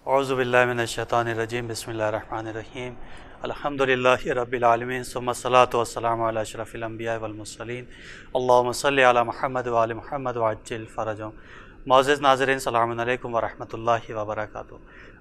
اعوذ باللہ من الشیطان الرجیم، بسم اللہ الرحمن الرحیم، الحمدللہ رب العالمین، ثم الصلاۃ والسلام علی اشرف الانبیاء والمرسلین، اللہم صلی علی محمد وآل محمد وعجل فرجهم۔ معزز ناظرین، السلام علیکم ورحمۃ اللہ وبرکاتہ۔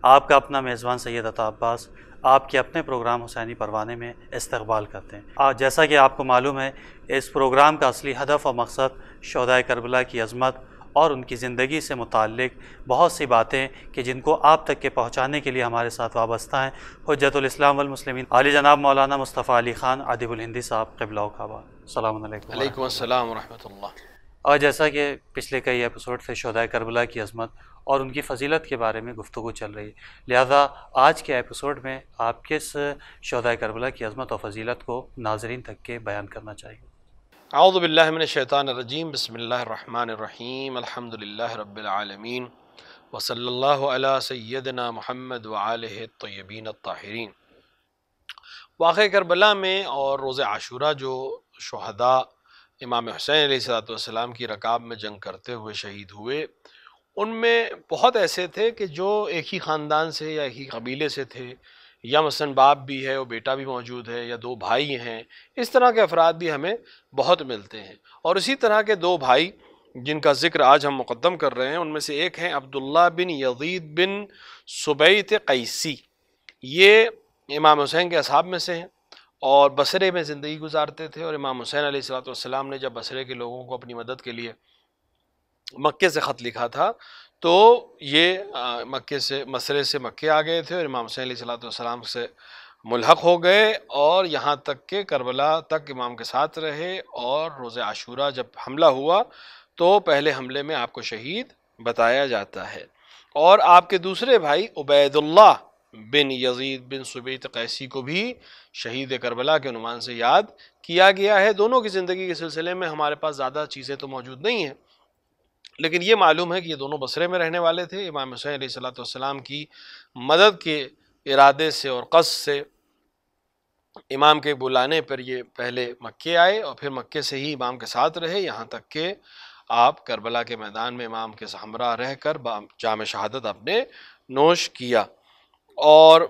آپ کا اپنا میزبان سید عطا عباس آپ کے اپنے پروگرام حسینی پروانے میں استقبال کرتے ہیں۔ جیسا کہ آپ کو معلوم ہے، اس پروگرام کا اصلی ہدف اور مقصد شہدائے کربلا کی عظمت اور ان کی زندگی سے متعلق بہت سی باتیں کہ جن کو آپ تک کے پہنچانے کے لیے ہمارے ساتھ وابستہ ہیں حجت الاسلام والمسلمین عالی جناب مولانا مصطفیٰ علی خان ادیب الہندی صاحب قبلہ و کعبہ۔ السلام علیکم۔ وعلیکم السلام ورحمۃ اللہ۔ اور جیسا کہ پچھلے کئی ایپیسوڈ سے شہدائے کربلا کی عظمت اور ان کی فضیلت کے بارے میں گفتگو چل رہی ہے، لہذا آج کے ایپیسوڈ میں آپ کس شہدائے کربلا کی عظمت اور فضیلت کو ناظرین تک کے بیان کرنا چاہیں گے؟ اعوذ باللہ من الشیطان الرجیم، بسم اللہ الرحمن الرحیم، الحمدللہ رب العالمین، وصلی اللہ علی سیدنا محمد وآلہ الطیبین الطاہرین۔ واقعہ کربلا میں اور روز عاشورہ جو شہداء امام حسین علیہ السلام کی رکاب میں جنگ کرتے ہوئے شہید ہوئے، ان میں بہت ایسے تھے کہ جو ایک ہی خاندان سے یا ایک ہی قبیلے سے تھے، یا مثلا باپ بھی ہے اور بیٹا بھی موجود ہے، یا دو بھائی ہیں۔ اس طرح کے افراد بھی ہمیں بہت ملتے ہیں۔ اور اسی طرح کے دو بھائی جن کا ذکر آج ہم مقدم کر رہے ہیں، ان میں سے ایک ہیں عبداللہ بن یزید بن سبیت قیسی۔ یہ امام حسین کے اصحاب میں سے ہیں اور بصرے میں زندگی گزارتے تھے، اور امام حسین علیہ السلام نے جب بصرے کے لوگوں کو اپنی مدد کے لیے مکے سے خط لکھا تھا تو یہ بصرے سے مکے آ گئے تھے اور امام حسین علیہ السلام سے ملحق ہو گئے، اور یہاں تک کہ کربلا تک امام کے ساتھ رہے۔ اور روز عاشورہ جب حملہ ہوا تو پہلے حملے میں آپ کو شہید بتایا جاتا ہے۔ اور آپ کے دوسرے بھائی عبید اللہ بن یزید بن سبیت قیسی کو بھی شہید کربلا کے عنوان سے یاد کیا گیا ہے۔ دونوں کی زندگی کے سلسلے میں ہمارے پاس زیادہ چیزیں تو موجود نہیں ہیں، لیکن یہ معلوم ہے کہ یہ دونوں بصرے میں رہنے والے تھے۔ امام حسین علیہ السلام کی مدد کے ارادے سے اور قصد سے امام کے بلانے پر یہ پہلے مکے آئے اور پھر مکے سے ہی امام کے ساتھ رہے، یہاں تک کہ آپ کربلا کے میدان میں امام کے ہمراہ رہ کر جام شہادت آپ نے نوش کیا۔ اور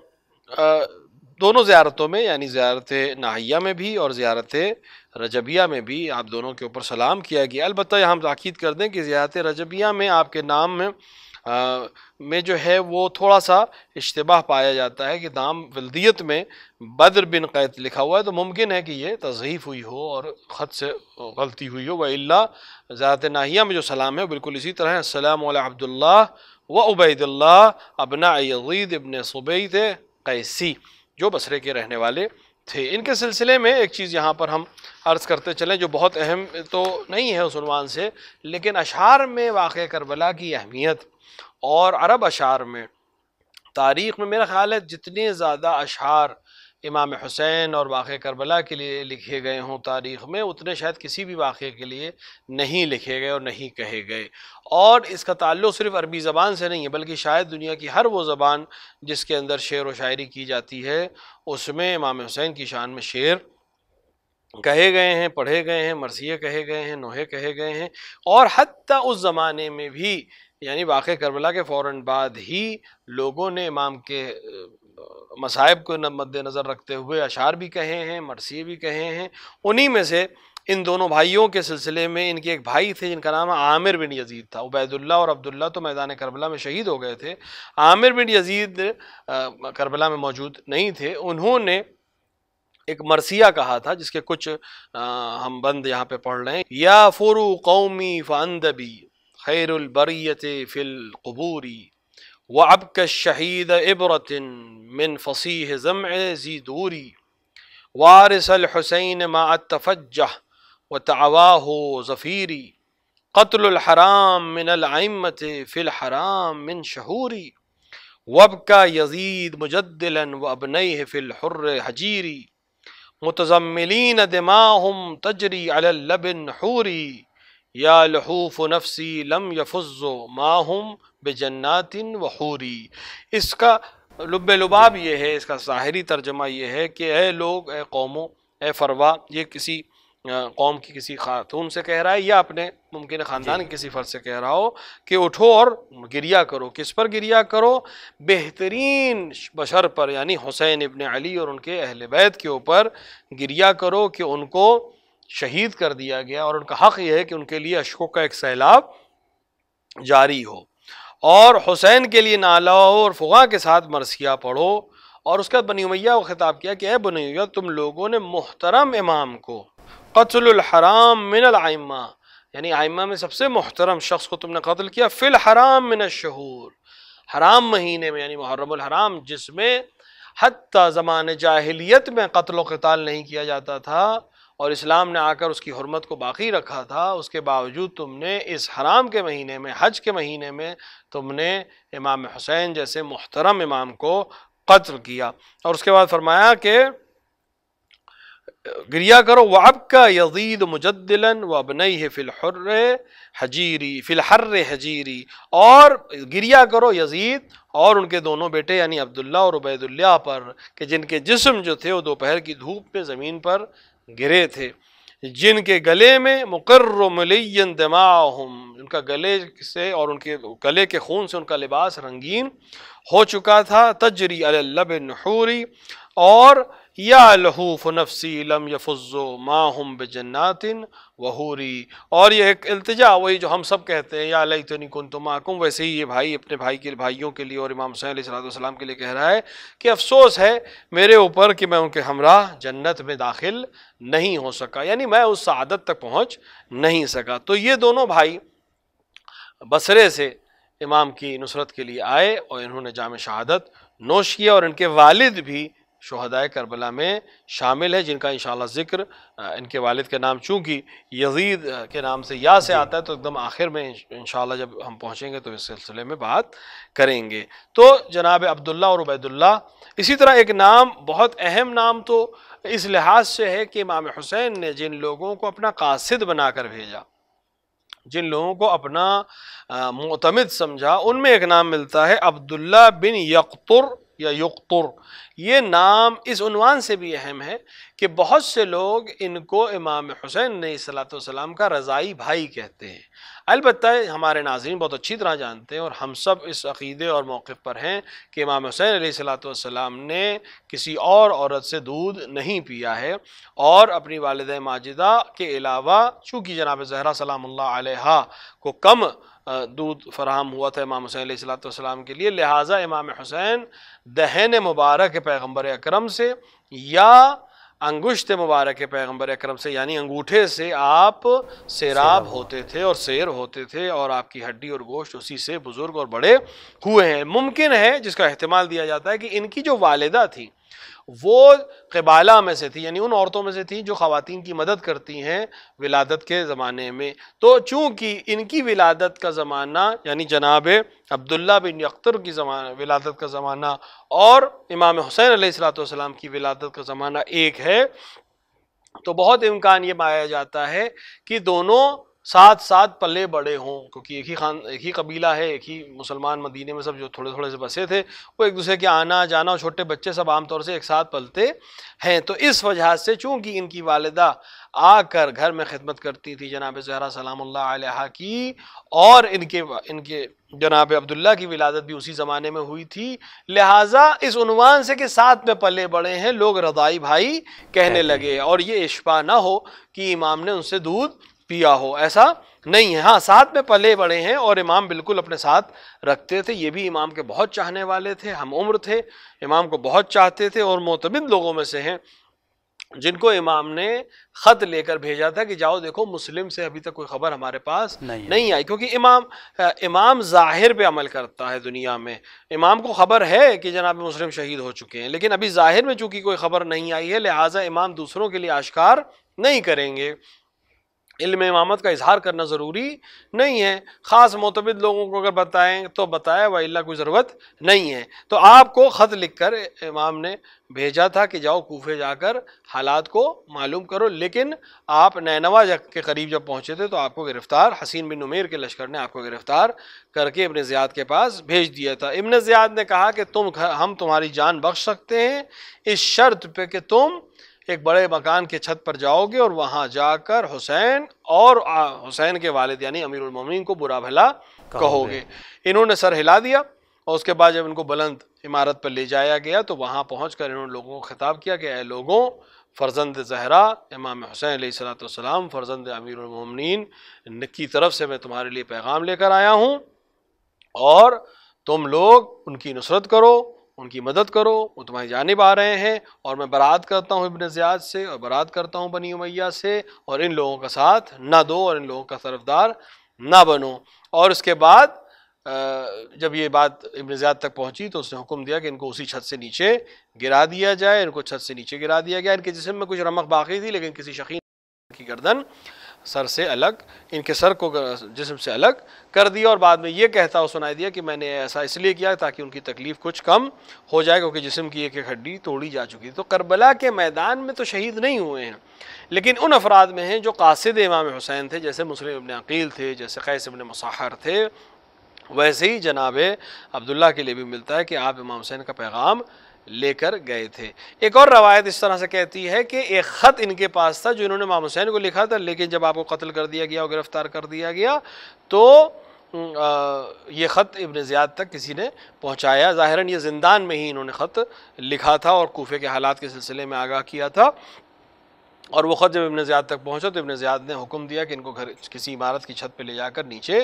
دونوں زیارتوں میں، یعنی زیارت ناہیہ میں بھی اور زیارت رجبیہ میں بھی آپ دونوں کے اوپر سلام کیا گیا۔ البتہ یہاں ہم تاکید کر دیں کہ زیارت رجبیہ میں آپ کے نام میں جو ہے وہ تھوڑا سا اشتباہ پایا جاتا ہے کہ نام ولدیت میں بدر بن قیس لکھا ہوا ہے، تو ممکن ہے کہ یہ تضعیف ہوئی ہو اور خط سے غلطی ہوئی ہو، وَإِلَّا زیارت ناہیہ میں جو سلام ہے بالکل اسی طرح ہے، السلام علی عبداللہ و عبید اللہ ابناء یزید ابن سبیت قیسی، جو بصرے کے رہنے والے تھے۔ ان کے سلسلے میں ایک چیز یہاں پر ہم عرض کرتے چلیں جو بہت اہم تو نہیں ہے اس عنوان سے، لیکن اشعار میں واقع کربلا کی اہمیت اور عرب اشعار میں تاریخ میں میرا خیال ہے جتنے زیادہ اشعار امام حسین اور واقع کربلا کے لیے لکھے گئے ہوں تاریخ میں، اتنے شاید کسی بھی واقعے کے لیے نہیں لکھے گئے اور نہیں کہے گئے۔ اور اس کا تعلق صرف عربی زبان سے نہیں ہے، بلکہ شاید دنیا کی ہر وہ زبان جس کے اندر شعر و شاعری کی جاتی ہے، اس میں امام حسین کی شان میں شعر کہے گئے ہیں، پڑھے گئے ہیں، مرثیے کہے گئے ہیں، نوحے کہے گئے ہیں۔ اور حتیٰ اس زمانے میں بھی، یعنی واقع کربلا کے فوراً بعد ہی لوگوں نے امام کے مصائب کو مد نظر رکھتے ہوئے اشعار بھی کہے ہیں، مرثیے بھی کہے ہیں۔ انہی میں سے ان دونوں بھائیوں کے سلسلے میں ان کے ایک بھائی تھے جن کا نام عامر بن یزید تھا۔ عبید اللہ اور عبداللہ تو میدان کربلا میں شہید ہو گئے تھے، عامر بن یزید کربلا میں موجود نہیں تھے۔ انہوں نے ایک مرثیہ کہا تھا جس کے کچھ ہم بند یہاں پہ پڑھ رہے ہیں۔ یا فرو قومی فاندبی خیر البریت فی القبور وعبک الشہید عبرت من فصیح زمع ذی دوری وارث الحسین ما التفجہ وتعواہ ظفیری قتل الحرام من الائمت فی الحرام من شہوری وابکا یزید مجدلا وابنیہ فی الحر حجیری متزملین دماہم تجری علی اللبن حوری یا لحوف نفسی لم یفز ماہم بجنات وحوری۔ اس کا لب لباب یہ ہے، اس کا ظاہری ترجمہ یہ ہے کہ اے لوگ، اے قوموں، اے فروا، یہ کسی قوم کی کسی خاتون سے کہہ رہا ہے یا اپنے ممکن خاندان کے کسی فرد سے کہہ رہا ہو کہ اٹھو اور گریہ کرو. کس پر گریہ کرو؟ بہترین بشر پر یعنی حسین ابن علی اور ان کے اہل بیت کے اوپر گریہ کرو کہ ان کو شہید کر دیا گیا اور ان کا حق یہ ہے کہ ان کے لیے اشکوں کا ایک سیلاب جاری ہو. اور حسین کے لیے نالہ اور فغاں کے ساتھ مرثیہ پڑھو. اور اس کے بعد بنی امیہ کو خطاب کیا کہ اے بنی امیہ تم لوگوں نے محترم امام کو قتل الحرام من الائمہ یعنی ائمہ میں سب سے محترم شخص کو تم نے قتل کیا فی الحرام من الشہور حرام مہینے میں یعنی محرم الحرام جس میں حتی زمان جاہلیت میں قتل و قتال نہیں کیا جاتا تھا اور اسلام نے آ کر اس کی حرمت کو باقی رکھا تھا. اس کے باوجود تم نے اس حرام کے مہینے میں حج کے مہینے میں تم نے امام حسین جیسے محترم امام کو قتل کیا. اور اس کے بعد فرمایا کہ گریہ کرو وَعَبْكَ يَزِيدُ مُجَدِّلًا وَابْنَيْهِ فِي الْحَرِّ حَجِيرِ اور گریہ کرو یزید اور ان کے دونوں بیٹے یعنی عبداللہ اور عبید اللہ پر کہ جن کے جسم جو تھے وہ دوپہر کی دھوپ میں زمین پر گرے تھے, جن کے گلے میں مقر ملین دماؤہم ان کا گلے سے اور ان کے گلے کے خون سے ان کا لباس رنگین ہو چکا تھا. تجری علی اللب النحوری اور یا لہوف نفسی لم یفزو ماہم بجنات وحوری اور یہ ایک التجا وہی جو ہم سب کہتے ہیں یا لیتنی کنت معکم ویسے ہی یہ بھائی اپنے بھائیوں کے لیے اور امام حسین علیہ السلام کے لیے کہہ رہا ہے کہ افسوس ہے میرے اوپر کہ میں ان کے ہمراہ جنت میں داخل نہیں ہو سکا یعنی میں اس سعادت تک پہنچ نہیں سکا. تو یہ دونوں بھائی بصرے سے امام کی نصرت کے لیے آئے اور انہوں نے جام شہادت نوش کیا اور ان کے والد بھی شہدائے کربلا میں شامل ہے جن کا انشاءاللہ ذکر ان کے والد کا نام چونکہ یزید کے نام سے یا سے آتا ہے تو ایک دم آخر میں انشاءاللہ جب ہم پہنچیں گے تو اس سلسلے میں بات کریں گے. تو جناب عبداللہ اور عبید اللہ اسی طرح ایک نام بہت اہم نام تو اس لحاظ سے ہے کہ امام حسین نے جن لوگوں کو اپنا قاصد بنا کر بھیجا جن لوگوں کو اپنا معتمد سمجھا ان میں ایک نام ملتا ہے عبداللہ بن یقطر یا یقطر. یہ نام اس عنوان سے بھی اہم ہے کہ بہت سے لوگ ان کو امام حسین علیہ السلام کا رضائی بھائی کہتے ہیں. البتہ ہمارے ناظرین بہت اچھی طرح جانتے ہیں اور ہم سب اس عقیدے اور موقف پر ہیں کہ امام حسین علیہ السلام نے کسی اور عورت سے دودھ نہیں پیا ہے اور اپنی والدہ ماجدہ کے علاوہ چونکہ جناب زہرا سلام اللہ علیہا کو کم دودھ فراہم ہوا تھا امام حسین علیہ السلام کے لیے لہٰذا امام حسین دہن مبارک پیغمبر اکرم سے یا انگشت مبارک پیغمبر اکرم سے یعنی انگوٹھے سے آپ سیراب ہوتے تھے اور سیر ہوتے تھے اور آپ کی ہڈی اور گوشت اسی سے بزرگ اور بڑے ہوئے ہیں. ممکن ہے جس کا احتمال دیا جاتا ہے کہ ان کی جو والدہ تھی وہ قبالہ میں سے تھی یعنی ان عورتوں میں سے تھی جو خواتین کی مدد کرتی ہیں ولادت کے زمانے میں. تو چونکہ ان کی ولادت کا زمانہ یعنی جناب عبداللہ بن یقطر کی ولادت کا زمانہ اور امام حسین علیہ السلام کی ولادت کا زمانہ ایک ہے تو بہت امکان یہ پایا جاتا ہے کہ دونوں ساتھ ساتھ پلے بڑے ہوں کیونکہ ایک ہی قبیلہ ہے ایک ہی مسلمان مدینے میں سب جو تھوڑے تھوڑے سے بسے تھے وہ ایک دوسرے کے آنا جانا اور چھوٹے بچے سب عام طور سے ایک ساتھ پلتے ہیں. تو اس وجہ سے چونکہ ان کی والدہ آ کر گھر میں خدمت کرتی تھی جناب زہرا سلام اللہ علیہا کی اور ان کے جناب عبداللہ کی ولادت بھی اسی زمانے میں ہوئی تھی لہٰذا اس عنوان سے کہ ساتھ میں پلے بڑے ہیں لوگ رضائی بھائی کہنے لگے اور یہ اشباہ نہ ہو کہ امام نے ان سے دودھ پیا ہو ایسا نہیں ہے. ہاں ساتھ میں پلے بڑے ہیں اور امام بالکل اپنے ساتھ رکھتے تھے. یہ بھی امام کے بہت چاہنے والے تھے ہم عمر تھے امام کو بہت چاہتے تھے اور معتمد لوگوں میں سے ہیں جن کو امام نے خط لے کر بھیجا تھا کہ جاؤ دیکھو مسلم سے ابھی تک کوئی خبر ہمارے پاس نہیں آئی کیونکہ امام ظاہر پہ عمل کرتا ہے دنیا میں. امام کو خبر ہے کہ جناب مسلم شہید ہو چکے ہیں لیکن ابھی ظاہر میں چونکہ کوئی خبر نہیں آئی ہے لہٰذا امام دوسروں کے لیے آشکار نہیں کریں گے. علم امامت کا اظہار کرنا ضروری نہیں ہے. خاص معتمد لوگوں کو اگر بتائیں تو بتایا وإلا کوئی ضرورت نہیں ہے. تو آپ کو خط لکھ کر امام نے بھیجا تھا کہ جاؤ کوفے جا کر حالات کو معلوم کرو لیکن آپ نینوا کے قریب جب پہنچے تھے تو آپ کو گرفتار حسین بن نمیر کے لشکر نے آپ کو گرفتار کر کے ابن زیاد کے پاس بھیج دیا تھا. ابن زیاد نے کہا کہ ہم تمہاری جان بخش سکتے ہیں اس شرط پہ کہ تم ایک بڑے مکان کے چھت پر جاؤ گے اور وہاں جا کر حسین اور حسین کے والد یعنی امیر المومنین کو برا بھلا کہو گے۔ انہوں نے سر ہلا دیا، اور اس کے بعد جب ان کو بلند عمارت پر لے جایا گیا تو وہاں پہنچ کر انہوں نے لوگوں کو خطاب کیا کہ اے لوگوں، فرزند زہرا امام حسین علیہ السلام فرزند امیر المومنین کی طرف سے میں تمہارے لیے پیغام لے کر آیا ہوں، اور تم لوگ ان کی نصرت کرو، ان کی مدد کرو، وہ تمہاری جانب آ رہے ہیں، اور میں برات کرتا ہوں ابن زیاد سے، اور برات کرتا ہوں بنی امیہ سے، اور ان لوگوں کا ساتھ نہ دو اور ان لوگوں کا طرفدار نہ بنو۔ اور اس کے بعد جب یہ بات ابن زیاد تک پہنچی تو اس نے حکم دیا کہ ان کو اسی چھت سے نیچے گرا دیا جائے۔ ان کو چھت سے نیچے گرا دیا گیا۔ ان کے جسم میں کچھ رمق باقی تھی، لیکن کسی شقی کی گردن سر سے الگ، ان کے سر کو جسم سے الگ کر دیا، اور بعد میں یہ کہتا اور سنائی دیا کہ میں نے ایسا اس لیے کیا تاکہ ان کی تکلیف کچھ کم ہو جائے، کیونکہ جسم کی ایک ایک ہڈی توڑی جا چکی تھی۔ تو کربلا کے میدان میں تو شہید نہیں ہوئے ہیں، لیکن ان افراد میں ہیں جو قاصد امام حسین تھے، جیسے مسلم ابن عقیل تھے، جیسے قیس ابن مصحر تھے۔ ویسے ہی جناب عبداللہ کے لیے بھی ملتا ہے کہ آپ امام حسین کا پیغام لے کر گئے تھے۔ ایک اور روایت اس طرح سے کہتی ہے کہ ایک خط ان کے پاس تھا جو انہوں نے امام حسین کو لکھا تھا، لیکن جب آپ کو قتل کر دیا گیا اور گرفتار کر دیا گیا تو یہ خط ابن زیاد تک کسی نے پہنچایا۔ ظاہراً یہ زندان میں ہی انہوں نے خط لکھا تھا اور کوفے کے حالات کے سلسلے میں آگاہ کیا تھا، اور وہ خط جب ابن زیاد تک پہنچا تو ابن زیاد نے حکم دیا کہ ان کو گھر کسی عمارت کی چھت پہ لے جا کر نیچے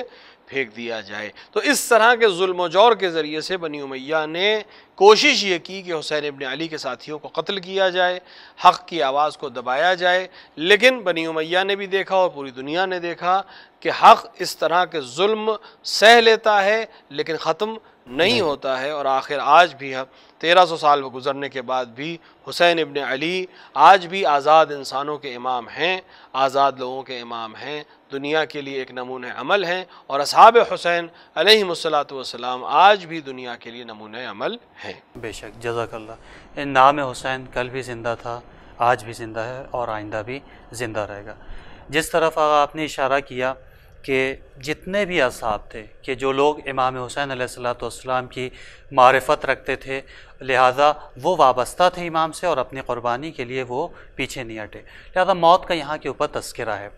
پھینک دیا جائے۔ تو اس طرح کے ظلم و جور کے ذریعے سے بنی امیہ نے کوشش یہ کی کہ حسین ابن علی کے ساتھیوں کو قتل کیا جائے، حق کی آواز کو دبایا جائے، لیکن بنی امیہ نے بھی دیکھا اور پوری دنیا نے دیکھا کہ حق اس طرح کے ظلم سہ لیتا ہے لیکن ختم نہیں ہوتا ہے، اور آخر آج بھی 1300 سال گزرنے کے بعد بھی حسین ابن علی آج بھی آزاد انسانوں کے امام ہیں، آزاد لوگوں کے امام ہیں، دنیا کے لیے ایک نمونہ عمل ہیں، اور اصحاب حسین علیہم السلام آج بھی دنیا کے لیے نمونہ عمل ہیں۔ بے شک، جزاک اللہ۔ نام حسین کل بھی زندہ تھا، آج بھی زندہ ہے اور آئندہ بھی زندہ رہے گا۔ جس طرف آپ نے اشارہ کیا کہ جتنے بھی اصحاب تھے کہ جو لوگ امام حسین علیہ السلام کی معرفت رکھتے تھے، لہٰذا وہ وابستہ تھے امام سے اور اپنی قربانی کے لیے وہ پیچھے نہیں ہٹے، لہٰذا موت کا یہاں کے اوپر تذکرہ ہے۔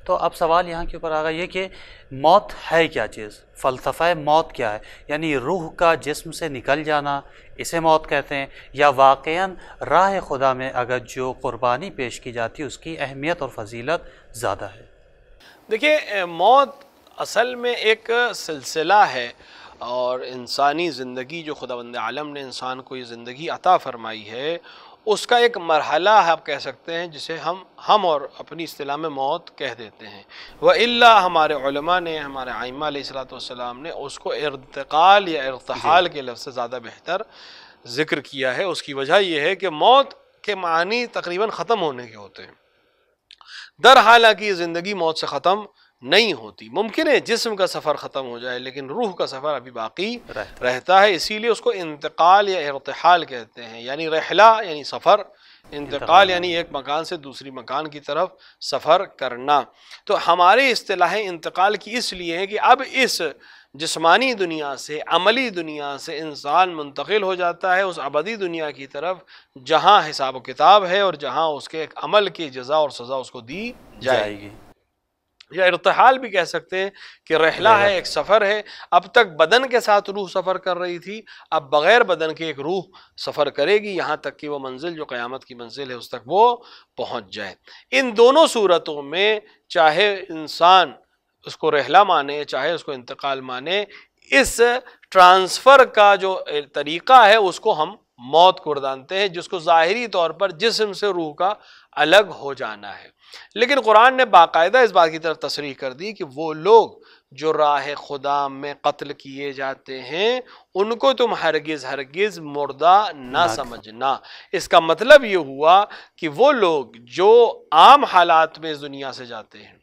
تو اب سوال یہاں کے اوپر آ گیا یہ کہ موت ہے کیا چیز، فلسفہ موت کیا ہے؟ یعنی روح کا جسم سے نکل جانا اسے موت کہتے ہیں، یا واقعاً راہ خدا میں اگر جو قربانی پیش کی جاتی ہے اس کی اہمیت اور فضیلت زیادہ ہے؟ دیکھیے، موت اصل میں ایک سلسلہ ہے، اور انسانی زندگی جو خداوند عالم نے انسان کو یہ زندگی عطا فرمائی ہے، اس کا ایک مرحلہ آپ کہہ سکتے ہیں جسے ہم اور اپنی اصطلاح میں موت کہہ دیتے ہیں۔ وَإِلَّا ہمارے علماء نے، ہمارے ائمہ علیہ السلام نے اس کو ارتقال یا ارتحال کے لفظ سے زیادہ بہتر ذکر کیا ہے۔ اس کی وجہ یہ ہے کہ موت کے معنی تقریباً ختم ہونے کے ہوتے ہیں، در حالانکہ یہ زندگی موت سے ختم نہیں ہوتی۔ ممکن ہے جسم کا سفر ختم ہو جائے لیکن روح کا سفر ابھی باقی رہتا ہے، اسی لیے اس کو انتقال یا ارتحال کہتے ہیں، یعنی رحلہ یعنی سفر، انتقال یعنی ایک مکان سے دوسری مکان کی طرف سفر کرنا۔ تو ہماری اصطلاح انتقال کی اس لیے ہے کہ اب اس جسمانی دنیا سے، عملی دنیا سے انسان منتقل ہو جاتا ہے اس ابدی دنیا کی طرف جہاں حساب و کتاب ہے اور جہاں اس کے ایک عمل کی جزا اور سزا اس کو دی جائے گی۔ یا ارتحال بھی کہہ سکتے ہیں کہ رحلہ ہے، ایک سفر ہے۔ اب تک بدن کے ساتھ روح سفر کر رہی تھی، اب بغیر بدن کے ایک روح سفر کرے گی، یہاں تک کہ وہ منزل جو قیامت کی منزل ہے اس تک وہ پہنچ جائے۔ ان دونوں صورتوں میں چاہے انسان اس کو رحلہ مانے چاہے اس کو انتقال مانے، اس ٹرانسفر کا جو طریقہ ہے اس کو ہم موت کو گردانتے ہیں، جس کو ظاہری طور پر جسم سے روح کا الگ ہو جانا ہے۔ لیکن قرآن نے باقاعدہ اس بات کی طرف تصریح کر دی کہ وہ لوگ جو راہ خدا میں قتل کیے جاتے ہیں ان کو تم ہرگز ہرگز مردہ نہ سمجھنا۔ اس کا مطلب یہ ہوا کہ وہ لوگ جو عام حالات میں اس دنیا سے جاتے ہیں،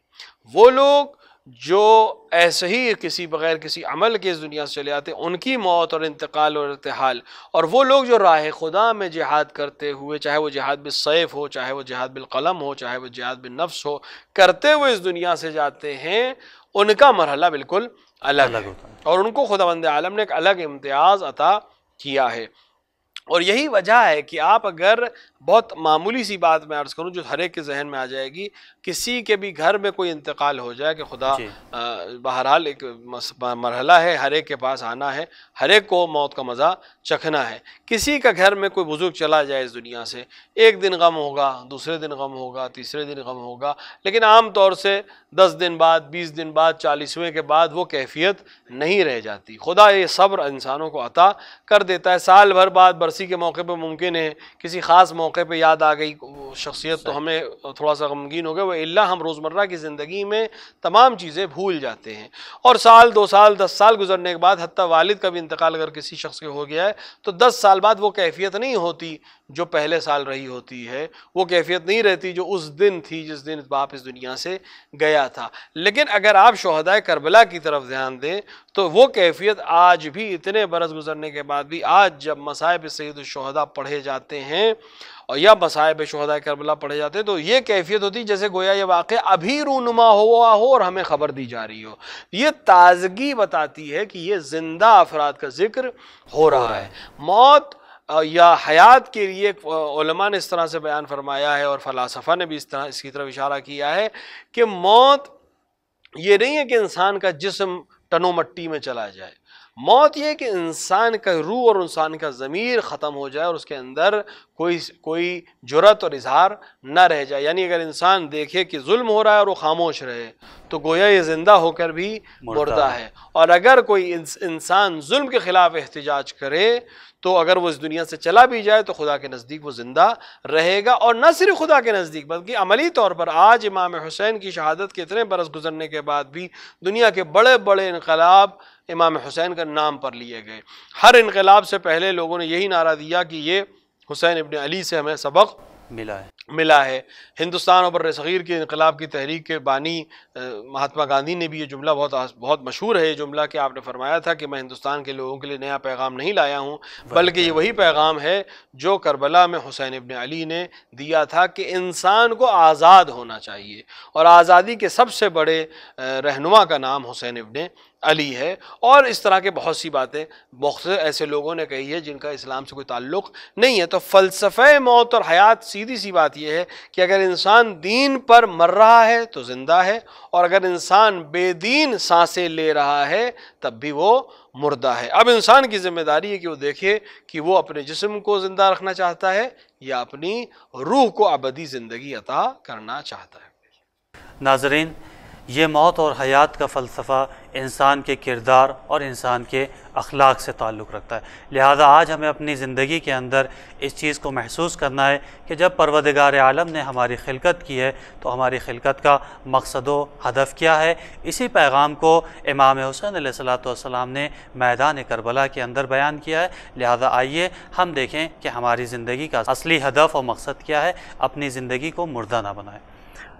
وہ لوگ جو ایسے ہی کسی بغیر کسی عمل کے اس دنیا سے چلے آتے ہیں، ان کی موت اور انتقال اور ارتحال، اور وہ لوگ جو راہ خدا میں جہاد کرتے ہوئے، چاہے وہ جہاد بالسیف ہو، چاہے وہ جہاد بالقلم ہو، چاہے وہ جہاد بالنفس ہو، کرتے ہوئے اس دنیا سے جاتے ہیں، ان کا مرحلہ بالکل الگ ہے، اور ان کو خداوند عالم نے ایک الگ امتیاز عطا کیا ہے۔ اور یہی وجہ ہے کہ آپ اگر بہت معمولی سی بات میں عرض کروں جو ہر ایک کے ذہن میں آ جائے گی، کسی کے بھی گھر میں کوئی انتقال ہو جائے کہ خدا جی بہرحال ایک مرحلہ ہے، ہر ایک کے پاس آنا ہے، ہر ایک کو موت کا مزہ چکھنا ہے. کسی کا گھر میں کوئی بزرگ چلا جائے اس دنیا سے، ایک دن غم ہوگا، دوسرے دن غم ہوگا، تیسرے دن غم ہوگا، لیکن عام طور سے 10 دن بعد، 20 دن بعد، 40ویں کے بعد وہ کیفیت نہیں رہ جاتی. خدا یہ صبر انسانوں کو عطا کر دیتا ہے. سال بھر بعد برسی کے موقع پہ ممکن ہے کسی خاص موقع پہ یاد آ گئی شخصیت تو ہمیں تھوڑا سا غمگین ہو گئے، وہ الا ہم روزمرہ کی زندگی میں تمام چیزیں بھول جاتے ہیں. اور سال 2 سال 10 سال گزرنے کے بعد، حتیٰ والد کا بھی انتقال اگر کسی شخص کے ہو گیا ہے تو 10 سال بعد وہ کیفیت نہیں ہوتی جو پہلے سال رہی ہوتی ہے، وہ کیفیت نہیں رہتی جو اس دن تھی جس دن باپ اس دنیا سے گیا تھا. لیکن اگر آپ شہداء کربلا کی طرف دھیان دیں تو وہ کیفیت آج بھی اتنے برس گزرنے کے بعد بھی، آج جب مصائب سید الشہداء پڑھے جاتے ہیں اور یا مصائب شہداء کربلا پڑھے جاتے ہیں تو یہ کیفیت ہوتی جیسے گویا یہ واقعہ ابھی رونما ہوا ہو اور ہمیں خبر دی جا رہی ہو. یہ تازگی بتاتی ہے کہ یہ زندہ افراد کا ذکر ہو رہا ہے. موت یا حیات کے لیے علماء نے اس طرح سے بیان فرمایا ہے اور فلاسفہ نے بھی اس کی طرف اشارہ کیا ہے کہ موت یہ نہیں ہے کہ انسان کا جسم ٹنو مٹی میں چلا جائے. موت یہ ہے کہ انسان کا روح اور انسان کا ضمیر ختم ہو جائے اور اس کے اندر کوئی جرأت اور اظہار نہ رہ جائے. یعنی اگر انسان دیکھے کہ ظلم ہو رہا ہے اور وہ خاموش رہے تو گویا یہ زندہ ہو کر بھی مردہ ہے. اور اگر کوئی انسان ظلم کے خلاف احتجاج کرے تو اگر وہ اس دنیا سے چلا بھی جائے تو خدا کے نزدیک وہ زندہ رہے گا. اور نہ صرف خدا کے نزدیک بلکہ عملی طور پر آج امام حسین کی شہادت کے اتنے برس گزرنے کے بعد بھی دنیا کے بڑے بڑے انقلاب امام حسین کا نام پر لیے گئے. ہر انقلاب سے پہلے لوگوں نے یہی نعرہ دیا کہ یہ حسین ابن علی سے ہمیں سبق ملا ہے. ہندوستان اور بر صغیر کے انقلاب کی تحریک کے بانی مہاتما گاندھی نے بھی یہ جملہ بہت مشہور ہے یہ جملہ کہ آپ نے فرمایا تھا کہ میں ہندوستان کے لوگوں کے لیے نیا پیغام نہیں لایا ہوں بلکہ یہ وہی پیغام ہے جو کربلا میں حسین ابن علی نے دیا تھا کہ انسان کو آزاد ہونا چاہیے. اور آزادی کے سب سے بڑے رہنما کا نام حسین ابن علی ہے. اور اس طرح کے بہت سی باتیں مختلف ایسے لوگوں نے کہی ہے جن کا اسلام سے کوئی تعلق نہیں ہے. تو فلسفہ موت اور حیات سیدھی سی بات یہ ہے کہ اگر انسان دین پر مر رہا ہے تو زندہ ہے، اور اگر انسان بے دین سانسیں لے رہا ہے تب بھی وہ مردہ ہے. اب انسان کی ذمہ داری ہے کہ وہ دیکھے کہ وہ اپنے جسم کو زندہ رکھنا چاہتا ہے یا اپنی روح کو ابدی زندگی عطا کرنا چاہتا ہے. ناظرین، یہ موت اور حیات کا فلسفہ انسان کے کردار اور انسان کے اخلاق سے تعلق رکھتا ہے. لہذا آج ہمیں اپنی زندگی کے اندر اس چیز کو محسوس کرنا ہے کہ جب پروردگار عالم نے ہماری خلقت کی ہے تو ہماری خلقت کا مقصد و ہدف کیا ہے. اسی پیغام کو امام حسین علیہ السلام نے میدان کربلا کے اندر بیان کیا ہے. لہذا آئیے ہم دیکھیں کہ ہماری زندگی کا اصلی ہدف اور مقصد کیا ہے. اپنی زندگی کو مردہ نہ بنائیں.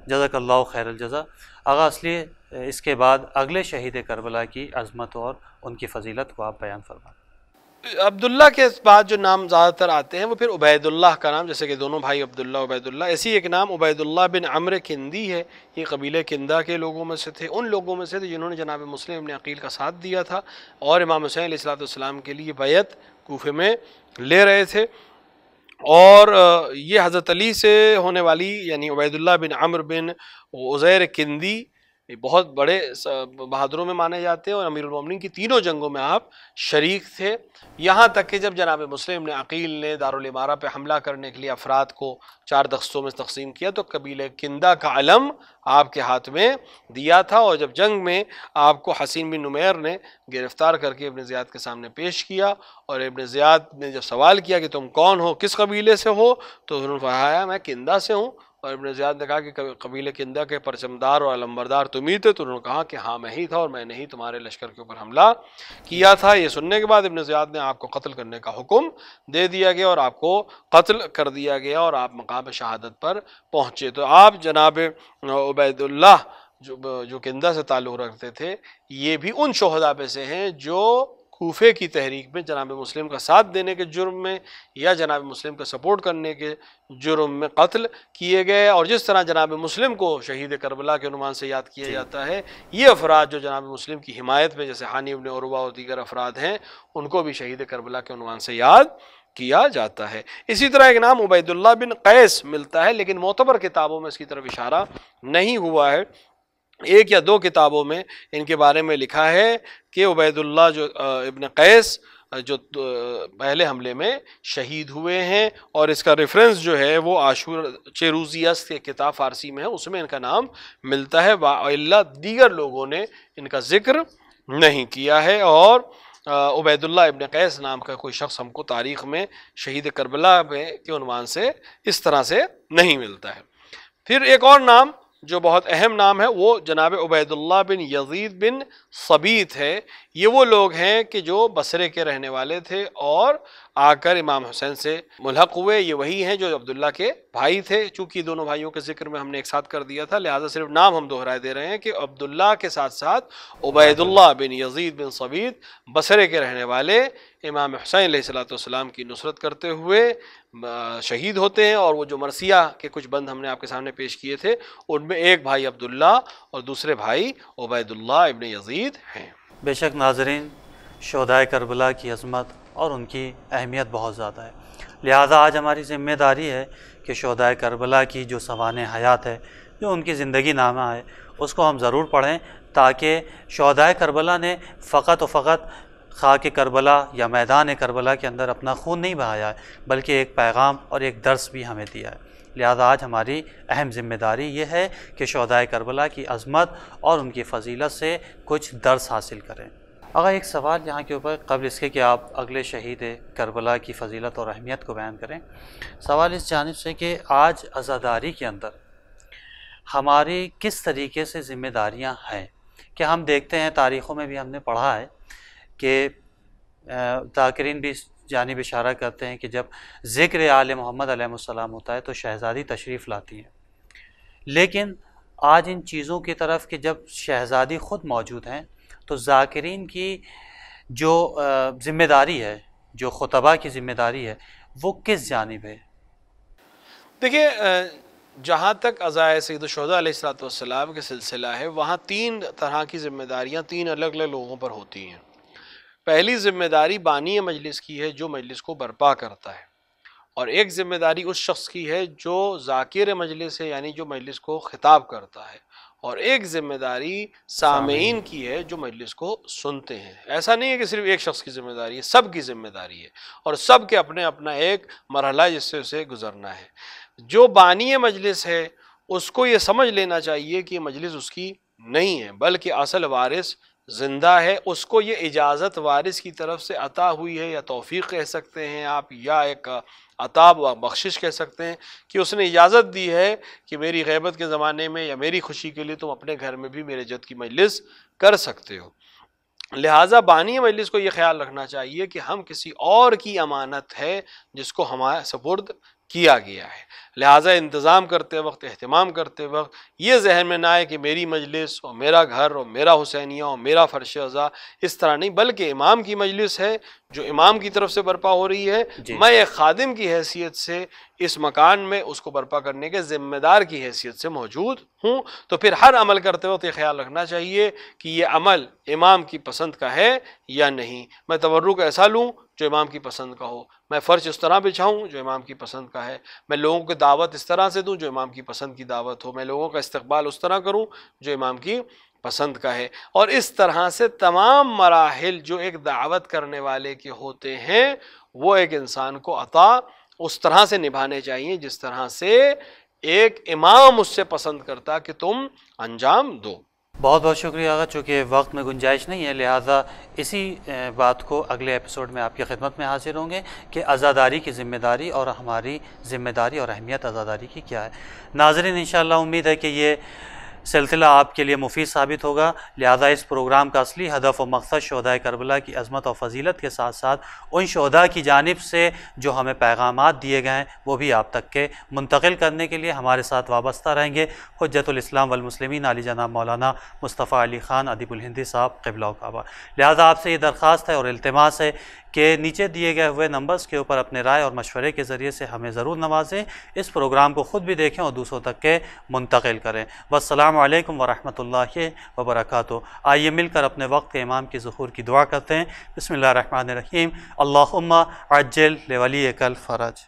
جزاک اللہ خیر الجزا. آغا اصلی اس کے بعد اگلے شہید کربلا کی عظمت اور ان کی فضیلت کو آپ بیان فرمائیں. عبداللہ کے بعد جو نام زیادہ تر آتے ہیں وہ پھر عبید اللہ کا نام، جیسے کہ دونوں بھائی عبداللہ عبید اللہ. ایسی ایک نام عبید اللہ بن عمرو کندی ہے. یہ قبیلہ کندہ کے لوگوں میں سے تھے، ان لوگوں میں سے تھے جنہوں نے جناب مسلم ابن عقیل کا ساتھ دیا تھا اور امام حسین علیہ السلام کے لیے بیعت کوفے میں لے رہے تھے. اور یہ حضرت علی سے ہونے والی یعنی عبید اللہ بن عمرو بن عزیر کندی بہت بڑے بہادروں میں مانے جاتے ہیں اور امیر المومنین کی تینوں جنگوں میں آپ شریک تھے. یہاں تک کہ جب جناب مسلم ابن عقیل نے دارالامارہ پہ حملہ کرنے کے لیے افراد کو 4 دستوں میں تقسیم کیا تو قبیلہ کندہ کا علم آپ کے ہاتھ میں دیا تھا. اور جب جنگ میں آپ کو حسین بن نمیر نے گرفتار کر کے ابن زیاد کے سامنے پیش کیا اور ابن زیاد نے جب سوال کیا کہ تم کون ہو، کس قبیلے سے ہو، تو انہوں نے فرمایا میں کندہ سے ہوں. اور ابن زیاد نے کہا کہ قبیلے کندہ کے پرچمدار اور علمبردار تم ہی تھے، تو انہوں نے کہا کہ ہاں میں ہی تھا اور میں نے ہی تمہارے لشکر کے اوپر حملہ کیا تھا. یہ سننے کے بعد ابن زیاد نے آپ کو قتل کرنے کا حکم دے دیا گیا اور آپ کو قتل کر دیا گیا اور آپ مقام شہادت پر پہنچے. تو آپ جناب عبید اللہ جو کندہ سے تعلق رکھتے تھے یہ بھی ان شہداء میں سے ہیں جو کوفے کی تحریک میں جناب مسلم کا ساتھ دینے کے جرم میں یا جناب مسلم کا سپورٹ کرنے کے جرم میں قتل کیے گئے. اور جس طرح جناب مسلم کو شہید کربلا کے عنوان سے یاد کیا جاتا ہے، یہ افراد جو جناب مسلم کی حمایت میں جیسے ہانی ابن عروہ اور دیگر افراد ہیں ان کو بھی شہید کربلا کے عنوان سے یاد کیا جاتا ہے۔ اسی طرح ایک نام عبید اللہ بن قیس ملتا ہے، لیکن معتبر کتابوں میں اس کی طرف اشارہ نہیں ہوا ہے۔ ایک یا دو کتابوں میں ان کے بارے میں لکھا ہے کہ عبید اللہ جو ابن قیس جو پہلے حملے میں شہید ہوئے ہیں، اور اس کا ریفرنس جو ہے وہ عاشور چیروزیس کے کتاب فارسی میں ہے، اس میں ان کا نام ملتا ہے، وإلا دیگر لوگوں نے ان کا ذکر نہیں کیا ہے۔ اور عبید اللہ ابن قیس نام کا کوئی شخص ہم کو تاریخ میں شہید کربلا کے عنوان سے اس طرح سے نہیں ملتا ہے۔ پھر ایک اور نام جو بہت اہم نام ہے وہ جناب عبید اللہ بن یزید بن صبیت ہے۔ یہ وہ لوگ ہیں کہ جو بصرے کے رہنے والے تھے اور آ کر امام حسین سے ملحق ہوئے۔ یہ وہی ہیں جو عبداللہ کے بھائی تھے۔ چونکہ دونوں بھائیوں کے ذکر میں ہم نے ایک ساتھ کر دیا تھا، لہٰذا صرف نام ہم دہرائے دے رہے ہیں کہ عبداللہ کے ساتھ ساتھ عبید اللہ بن یزید بن صبیت بصرے کے رہنے والے امام حسین علیہ السلام کی نصرت کرتے ہوئے شہید ہوتے ہیں۔ اور وہ جو مرثیہ کے کچھ بند ہم نے آپ کے سامنے پیش کیے تھے، ان میں ایک بھائی عبداللہ اور دوسرے بھائی عبید اللہ ابن یزید ہیں۔ بے شک ناظرین، شہدائے کربلا کی عظمت اور ان کی اہمیت بہت زیادہ ہے، لہٰذا آج ہماری ذمہ داری ہے کہ شہدائے کربلا کی جو سوانح حیات ہے، جو ان کی زندگی نامہ ہے، اس کو ہم ضرور پڑھیں، تاکہ شہدائے کربلا نے فقط و فقط خاک کربلا یا میدان کربلا کے اندر اپنا خون نہیں بہایا ہے، بلکہ ایک پیغام اور ایک درس بھی ہمیں دیا ہے۔ لہذا آج ہماری اہم ذمہ داری یہ ہے کہ شہدائے کربلا کی عظمت اور ان کی فضیلت سے کچھ درس حاصل کریں۔ اگر ایک سوال یہاں کے اوپر قبل اس کے کہ آپ اگلے شہید کربلا کی فضیلت اور اہمیت کو بیان کریں، سوال اس جانب سے کہ آج عزاداری کے اندر ہماری کس طریقے سے ذمہ داریاں ہیں کہ ہم دیکھتے ہیں، تاریخوں میں بھی ہم نے پڑھا ہے کہ ذاکرین بھی اس جانب اشارہ کرتے ہیں کہ جب ذکر آل محمد علیہ السلام ہوتا ہے تو شہزادی تشریف لاتی ہیں، لیکن آج ان چیزوں کی طرف کہ جب شہزادی خود موجود ہیں تو ذاکرین کی جو ذمہ داری ہے، جو خطبہ کی ذمہ داری ہے، وہ کس جانب ہے؟ دیکھیے، جہاں تک عزائے سید الشہداء علیہ السلام کے سلسلہ ہے، وہاں تین طرح کی ذمہ داریاں تین الگ الگ لوگوں پر ہوتی ہیں۔ پہلی ذمہ داری بانی مجلس کی ہے جو مجلس کو برپا کرتا ہے، اور ایک ذمہ داری اس شخص کی ہے جو ذاکر مجلس ہے، یعنی جو مجلس کو خطاب کرتا ہے، اور ایک ذمہ داری سامعین کی ہے جو مجلس کو سنتے ہیں۔ ایسا نہیں ہے کہ صرف ایک شخص کی ذمہ داری ہے، سب کی ذمہ داری ہے، اور سب کے اپنے اپنا ایک مرحلہ جس سے اسے گزرنا ہے۔ جو بانی مجلس ہے اس کو یہ سمجھ لینا چاہیے کہ مجلس اس کی نہیں ہے، بلکہ اصل وارث زندہ ہے۔ اس کو یہ اجازت وارث کی طرف سے عطا ہوئی ہے، یا توفیق کہہ سکتے ہیں آپ، یا ایک عطا و بخشش کہہ سکتے ہیں، کہ اس نے اجازت دی ہے کہ میری غیبت کے زمانے میں یا میری خوشی کے لیے تم اپنے گھر میں بھی میرے جد کی مجلس کر سکتے ہو۔ لہٰذا بانی مجلس کو یہ خیال رکھنا چاہیے کہ ہم کسی اور کی امانت ہے جس کو ہمارے سپرد کیا گیا ہے، لہٰذا انتظام کرتے وقت، اہتمام کرتے وقت یہ ذہن میں نہ آئے کہ میری مجلس اور میرا گھر اور میرا حسینیہ اور میرا فرش عزا، اس طرح نہیں، بلکہ امام کی مجلس ہے جو امام کی طرف سے برپا ہو رہی ہے، میں ایک خادم کی حیثیت سے اس مکان میں اس کو برپا کرنے کے ذمہ دار کی حیثیت سے موجود ہوں۔ تو پھر ہر عمل کرتے وقت یہ خیال رکھنا چاہیے کہ یہ عمل امام کی پسند کا ہے یا نہیں، میں تورک ایسا لوں جو امام کی پسند کا ہو، میں فرش اس طرح بچھاؤں جو امام کی پسند کا ہے، میں لوگوں کو دعوت اس طرح سے دوں جو امام کی پسند کی دعوت ہو، میں لوگوں کا استقبال اس طرح کروں جو امام کی پسند کا ہے۔ اور اس طرح سے تمام مراحل جو ایک دعوت کرنے والے کے ہوتے ہیں وہ ایک انسان کو عطا اس طرح سے نبھانے چاہیے جس طرح سے ایک امام اس سے پسند کرتا کہ تم انجام دو۔ بہت بہت شکریہ آغا، چونکہ وقت میں گنجائش نہیں ہے، لہٰذا اسی بات کو اگلے ایپیسوڈ میں آپ کی خدمت میں حاضر ہوں گے کہ عزاداری کی ذمہ داری اور ہماری ذمہ داری اور اہمیت عزاداری کی کیا ہے۔ ناظرین، انشاءاللہ امید ہے کہ یہ سلسلہ آپ کے لیے مفید ثابت ہوگا، لہذا اس پروگرام کا اصلی ہدف و مقصد شہدائے کربلا کی عظمت اور فضیلت کے ساتھ ساتھ ان شہداء کی جانب سے جو ہمیں پیغامات دیے گئے ہیں وہ بھی آپ تک کے منتقل کرنے کے لیے ہمارے ساتھ وابستہ رہیں گے۔ حجت الاسلام والمسلمین علی جناب مولانا مصطفیٰ علی خان ادیب الہندی صاحب قبلہ و کعبہ۔ لہذا آپ سے یہ درخواست ہے اور التماس ہے کہ نیچے دیے گئے ہوئے نمبرز کے اوپر اپنے رائے اور مشورے کے ذریعے سے ہمیں ضرور نوازیں، اس پروگرام کو خود بھی دیکھیں اور دوسروں تک کے منتقل کریں۔ والسلام السلام علیکم ورحمۃ اللہ وبرکاتہ۔ آئیے مل کر اپنے وقت کے امام کی ظہور کی دعا کرتے ہیں۔ بسم اللہ الرحمن الرحیم۔ اللہم عجل لولیک الفرج۔